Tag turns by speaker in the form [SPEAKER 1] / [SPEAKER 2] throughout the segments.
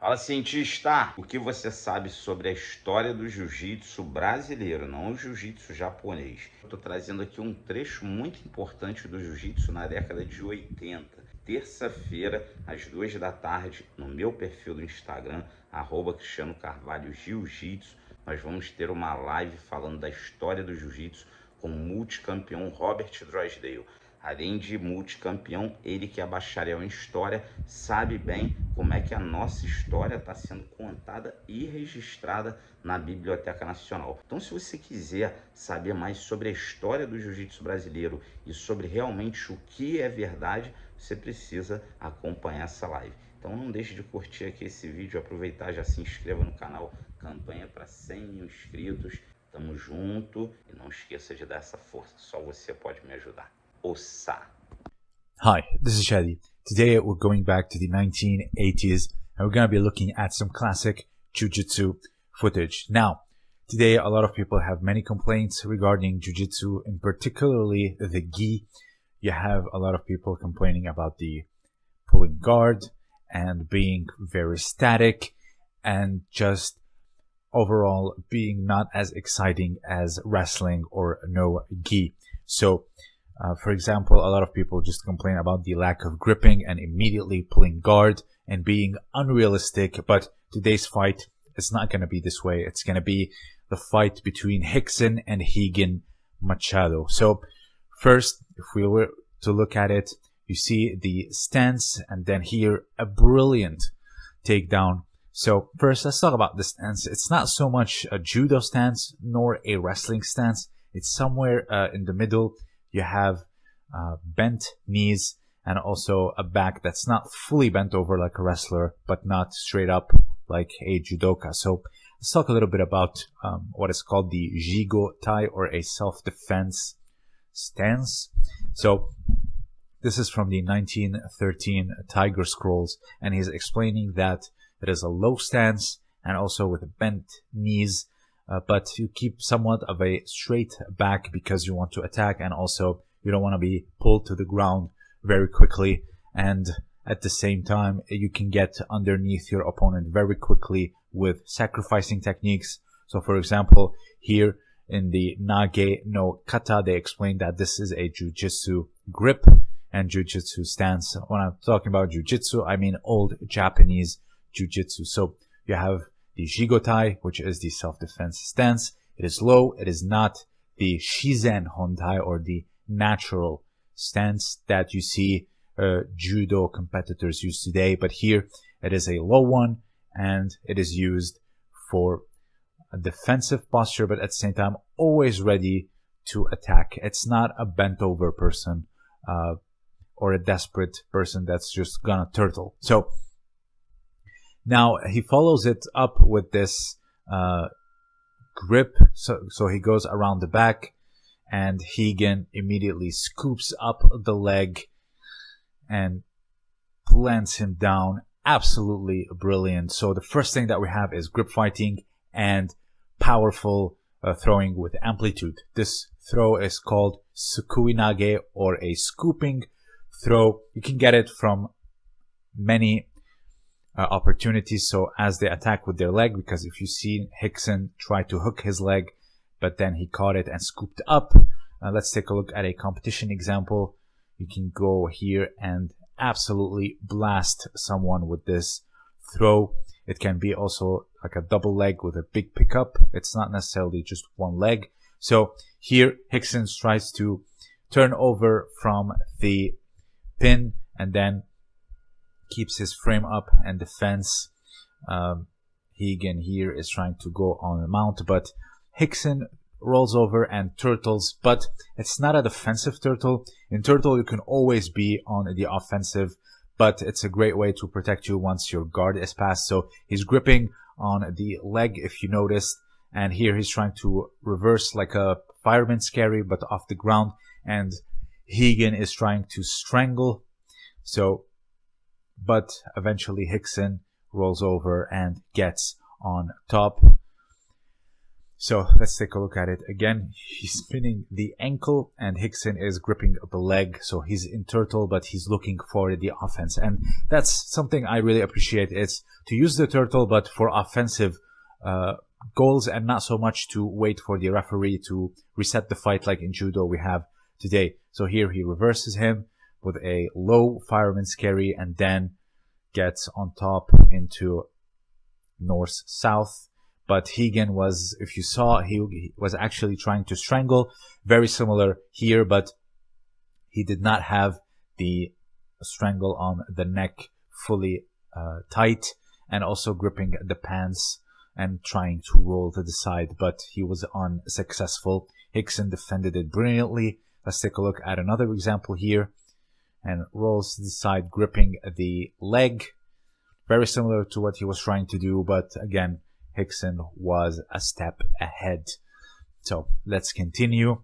[SPEAKER 1] Fala, cientista! O que você sabe sobre a história do jiu-jitsu brasileiro, não o jiu-jitsu japonês? Estou trazendo aqui um trecho muito importante do jiu-jitsu na década de 80. Terça-feira, às 2 da tarde, no meu perfil do Instagram, @Cristiano Carvalho Jiu-Jitsu, nós vamos ter uma live falando da história do jiu-jitsu com o multicampeão Robert Drysdale. Além de multicampeão, ele que é bacharel em História, sabe bem como é que a nossa história está sendo contada e registrada na Biblioteca Nacional. Então, se você quiser saber mais sobre a história do jiu-jitsu brasileiro e sobre realmente o que é verdade, você precisa acompanhar essa live. Então não deixe de curtir aqui esse vídeo, aproveitar, já se inscreva no canal, campanha para 100 mil inscritos. Tamo junto e não esqueça de dar essa força, só você pode me ajudar. Ouça!
[SPEAKER 2] Hi, this is Shadi. Today we're going back to the 1980s and we're going to be looking at some classic Jiu-Jitsu footage. Now, today a lot of people have many complaints regarding Jiu-Jitsu, and particularly the gi. You have a lot of people complaining about the pulling guard and being very static and just overall being not as exciting as wrestling or no gi. So, for example, a lot of people just complain about the lack of gripping and immediately pulling guard and being unrealistic. But today's fight, it's not going to be this way. It's going to be the fight between Rickson and Rigan Machado. So first, if we were to look at it, you see the stance and then here a brilliant takedown. So first, let's talk about the stance. It's not so much a judo stance nor a wrestling stance. It's somewhere in the middle. You have bent knees and also a back that's not fully bent over like a wrestler, but not straight up like a judoka. So let's talk a little bit about what is called the Jigo Tai, or a self-defense stance. So this is from the 1913 Tiger Scrolls, and he's explaining that it is a low stance and also with bent knees, but you keep somewhat of a straight back because you want to attack, and also you don't want to be pulled to the ground very quickly, and at the same time you can get underneath your opponent very quickly with sacrificing techniques. So for example, here in the Nage no Kata, they explain that this is a Jiu-Jitsu grip and Jiu-Jitsu stance. When I'm talking about Jiu-Jitsu, I mean old Japanese Jiu-Jitsu. So you have the Jigotai, which is the self-defense stance. It is low. It is not the Shizen Hontai, or the natural stance that you see judo competitors use today. But here it is a low one, and it is used for a defensive posture, but at the same time always ready to attack. It's not a bent over person or a desperate person that's just gonna turtle. So now he follows it up with this grip. So he goes around the back, and Rigan immediately scoops up the leg and plants him down. Absolutely brilliant. So the first thing that we have is grip fighting and powerful throwing with amplitude. This throw is called Sukuinage, or a scooping throw. You can get it from many opportunities. So as they attack with their leg, because if you see Rickson try to hook his leg, but then he caught it and scooped up. Let's take a look at a competition example. You can go here and absolutely blast someone with this throw. It can be also like a double leg with a big pickup. It's not necessarily just one leg. So here Rickson tries to turn over from the pin and then keeps his frame up and defense. Rigan here is trying to go on the mount, but Rickson rolls over and turtles, but it's not a defensive turtle. In turtle, you can always be on the offensive, but it's a great way to protect you once your guard is passed. So he's gripping on the leg, if you noticed, and here he's trying to reverse like a fireman's carry, but off the ground, and Rigan is trying to strangle. So, but eventually Rickson rolls over and gets on top. So let's take a look at it again. He's spinning the ankle and Rickson is gripping the leg. So he's in turtle, but he's looking for the offense. And that's something I really appreciate. It's to use the turtle, but for offensive goals and not so much to wait for the referee to reset the fight like in judo we have today. So here he reverses him with a low fireman's carry and then gets on top into north-south. But Higan was, if you saw, he was actually trying to strangle. Very similar here, but he did not have the strangle on the neck fully tight, and also gripping the pants and trying to roll to the side, but he was unsuccessful. Rickson defended it brilliantly. Let's take a look at another example here. And rolls to the side, gripping the leg. Very similar to what he was trying to do, but again, Rickson was a step ahead. So let's continue.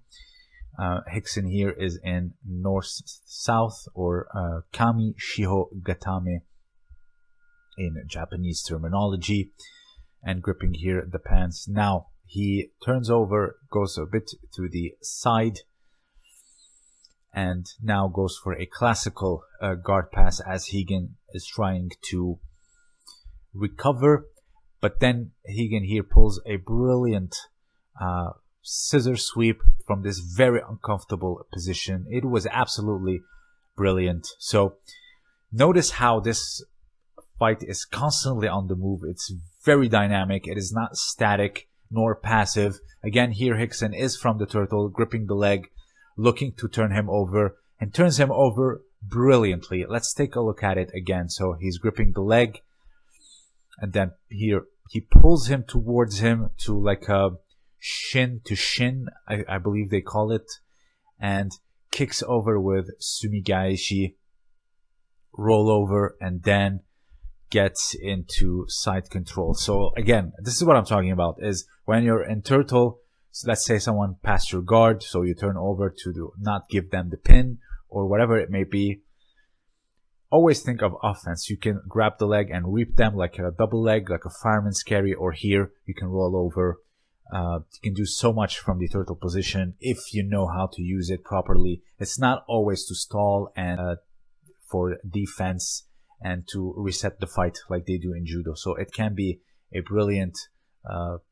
[SPEAKER 2] Rickson here is in north-south, or kami shiho gatame in Japanese terminology, and gripping here the pants. Now he turns over, goes a bit to the side, and now goes for a classical guard pass as Higan is trying to recover. But then Higan here pulls a brilliant scissor sweep from this very uncomfortable position. It was absolutely brilliant. So notice how this fight is constantly on the move. It's very dynamic. It is not static nor passive. Again, here Rickson is from the turtle, gripping the leg, looking to turn him over, and turns him over brilliantly. Let's take a look at it again. So he's gripping the leg, and then here he pulls him towards him to like a shin to shin, I believe they call it, and kicks over with sumigaeshi, roll over, and then gets into side control. So again, this is what I'm talking about, is when you're in turtle, so let's say someone passed your guard, so you turn over to not give them the pin or whatever it may be. Always think of offense. You can grab the leg and reap them like a double leg, like a fireman's carry, or here you can roll over. You can do so much from the turtle position if you know how to use it properly. It's not always to stall and for defense and to reset the fight like they do in judo. So it can be a brilliant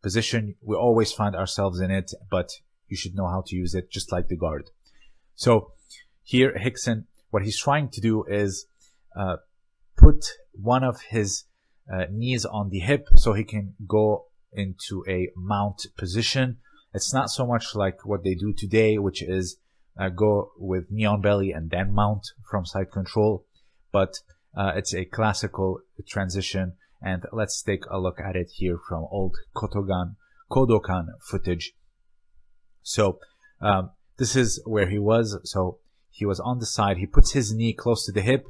[SPEAKER 2] position. We always find ourselves in it, but you should know how to use it, just like the guard. So here Rickson, what he's trying to do is put one of his knees on the hip so he can go into a mount position. It's not so much like what they do today, which is go with knee on belly and then mount from side control, but it's a classical transition. And let's take a look at it here from old Kodokan footage. So this is where he was. So he was on the side. He puts his knee close to the hip,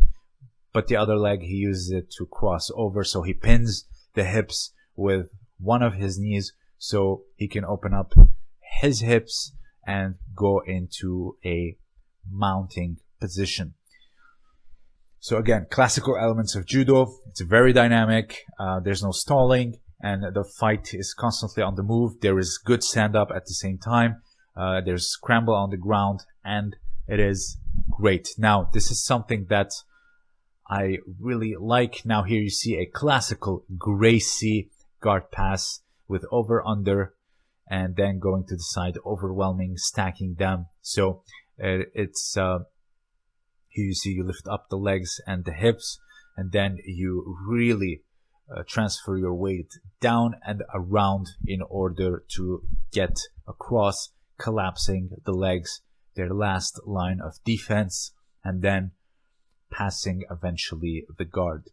[SPEAKER 2] but the other leg he uses it to cross over. So he pins the hips with one of his knees so he can open up his hips and go into a mounting position. So again, classical elements of judo. It's very dynamic. There's no stalling, and the fight is constantly on the move. There is good stand-up at the same time. There's scramble on the ground, and it is great. Now, this is something that I really like. Now here you see a classical Gracie guard pass with over-under, and then going to the side, overwhelming, stacking them. So it's here you see you lift up the legs and the hips, and then you really transfer your weight down and around in order to get across, collapsing the legs, their last line of defense, and then passing eventually the guard.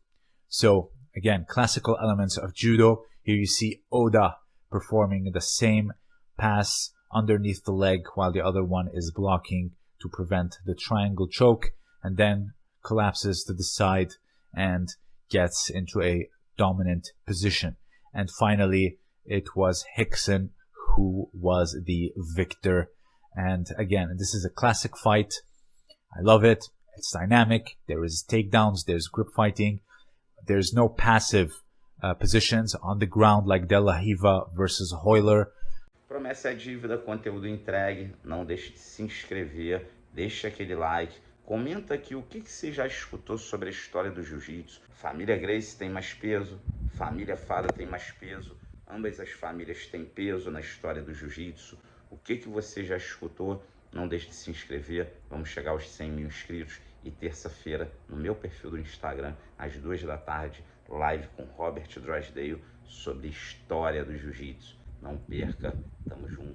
[SPEAKER 2] So again, classical elements of judo. Here you see Oda performing the same pass underneath the leg while the other one is blocking to prevent the triangle choke, and then collapses to the side and gets into a dominant position. And finally, it was Rickson who was the victor. And again, this is a classic fight. I love it. It's dynamic. There is takedowns. There's grip fighting. There's no passive positions on the ground like De La Riva versus Hoyler.
[SPEAKER 1] Promessa é dívida, conteúdo entregue. Não deixe de se inscrever, deixe aquele like. Comenta aqui o que você já escutou sobre a história do jiu-jitsu. Família Gracie tem mais peso, família Fada tem mais peso. Ambas as famílias têm peso na história do jiu-jitsu. O que você já escutou? Não deixe de se inscrever. Vamos chegar aos 100 mil inscritos. E terça-feira, no meu perfil do Instagram, às 2 da tarde, live com Robert Drysdale sobre história do jiu-jitsu. Não perca. Tamo junto.